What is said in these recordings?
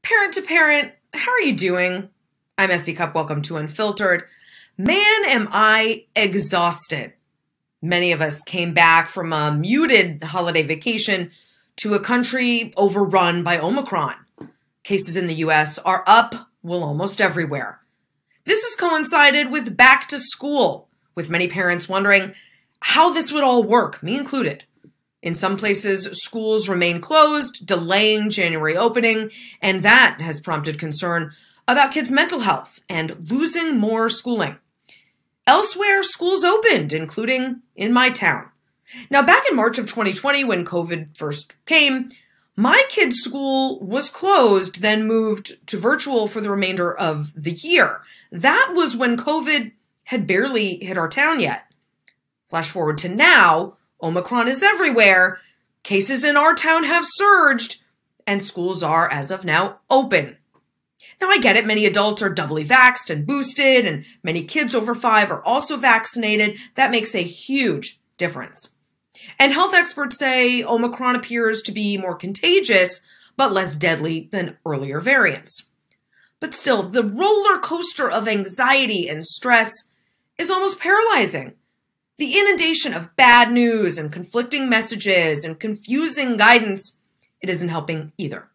Parent to parent, how are you doing? I'm Essie Cupp. Welcome to Unfiltered. Man, am I exhausted. Many of us came back from a muted holiday vacation to a country overrun by Omicron. Cases in the U.S. are up, almost everywhere. This has coincided with back to school, with many parents wondering how this would all work, me included. In some places, schools remain closed, delaying January opening, and that has prompted concern about kids' mental health and losing more schooling. Elsewhere, schools opened, including in my town. Now, back in March of 2020, when COVID first came, my kid's school was closed, then moved to virtual for the remainder of the year. That was when COVID had barely hit our town yet. Flash forward to now, Omicron is everywhere, cases in our town have surged, and schools are, as of now, open. Now, I get it, many adults are doubly vaxxed and boosted, and many kids over 5 are also vaccinated. That makes a huge difference. And health experts say Omicron appears to be more contagious, but less deadly than earlier variants. But still, the roller coaster of anxiety and stress is almost paralyzing. The inundation of bad news and conflicting messages and confusing guidance, it isn't helping either.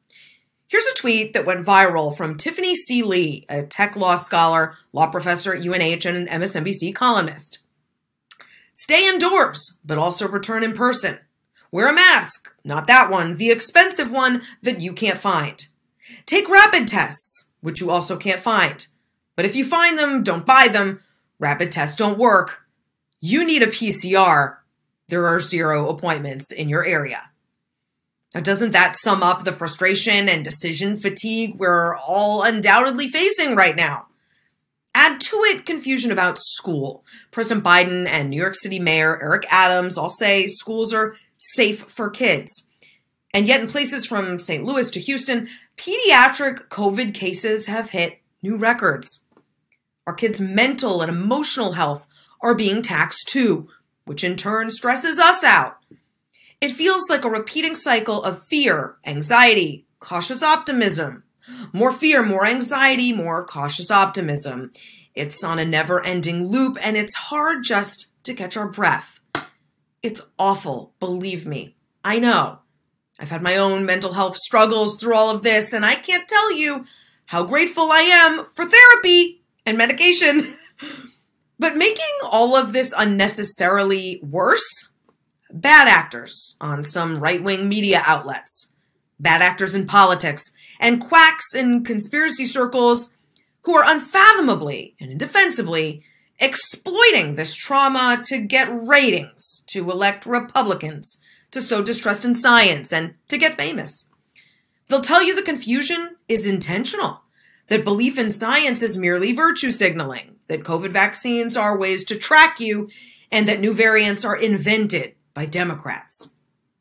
Here's a tweet that went viral from Tiffany C. Lee, a tech law scholar, law professor at UNH, and an MSNBC columnist. Stay indoors, but also return in person. Wear a mask, not that one, the expensive one that you can't find. Take rapid tests, which you also can't find. But if you find them, don't buy them. Rapid tests don't work. You need a PCR. There are 0 appointments in your area. Now, doesn't that sum up the frustration and decision fatigue we're all undoubtedly facing right now? Add to it confusion about school. President Biden and New York City Mayor Eric Adams all say schools are safe for kids. And yet in places from St. Louis to Houston, pediatric COVID cases have hit new records. Our kids' mental and emotional health are being taxed too, which in turn stresses us out. It feels like a repeating cycle of fear, anxiety, cautious optimism. More fear, more anxiety, more cautious optimism. It's on a never-ending loop, and it's hard just to catch our breath. It's awful, believe me. I know. I've had my own mental health struggles through all of this, and I can't tell you how grateful I am for therapy and medication. But making all of this unnecessarily worse? Bad actors on some right-wing media outlets, bad actors in politics, and quacks in conspiracy circles who are unfathomably and indefensibly exploiting this trauma to get ratings, to elect Republicans, to sow distrust in science, and to get famous. They'll tell you the confusion is intentional, that belief in science is merely virtue signaling, that COVID vaccines are ways to track you, and that new variants are invented by Democrats.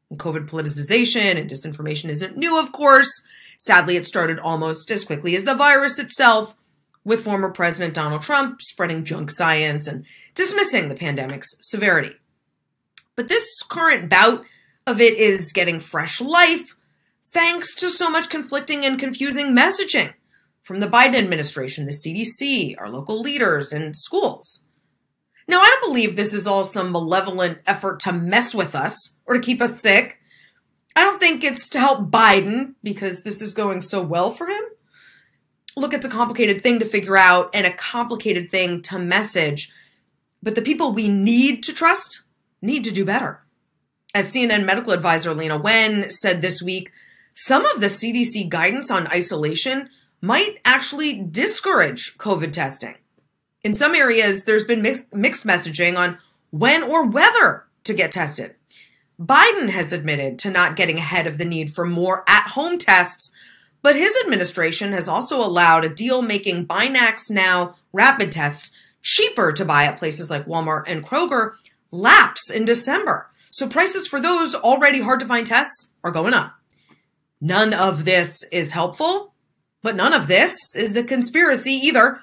And COVID politicization and disinformation isn't new, of course. Sadly, it started almost as quickly as the virus itself, with former President Donald Trump spreading junk science and dismissing the pandemic's severity. But this current bout of it is getting fresh life thanks to so much conflicting and confusing messaging from the Biden administration, the CDC, our local leaders, and schools. Now, I don't believe this is all some malevolent effort to mess with us or to keep us sick. I don't think it's to help Biden because this is going so well for him. Look, it's a complicated thing to figure out and a complicated thing to message. But the people we need to trust need to do better. As CNN medical advisor Lena Wen said this week, some of the CDC guidance on isolation might actually discourage COVID testing. In some areas, there's been mixed messaging on when or whether to get tested. Biden has admitted to not getting ahead of the need for more at-home tests, but his administration has also allowed a deal making Binax Now rapid tests cheaper to buy at places like Walmart and Kroger lapse in December. So prices for those already hard to find tests are going up. None of this is helpful, but none of this is a conspiracy either.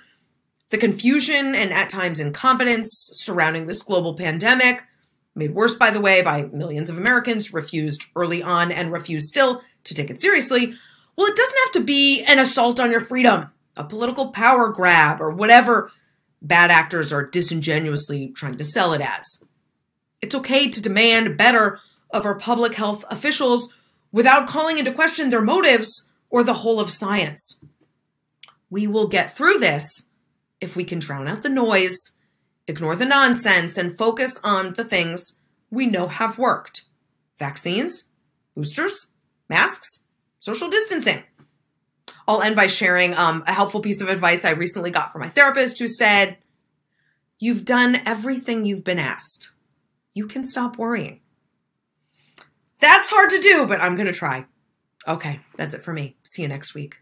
The confusion and at times incompetence surrounding this global pandemic, made worse, by the way, by millions of Americans refused early on and refuse still to take it seriously, Well, it doesn't have to be an assault on your freedom, a political power grab, or whatever bad actors are disingenuously trying to sell it as. It's okay to demand better of our public health officials without calling into question their motives or the whole of science. We will get through this if we can drown out the noise, ignore the nonsense, and focus on the things we know have worked. Vaccines, boosters, masks, social distancing. I'll end by sharing a helpful piece of advice I recently got from my therapist who said, "You've done everything you've been asked. You can stop worrying." That's hard to do, but I'm going to try. Okay, that's it for me. See you next week.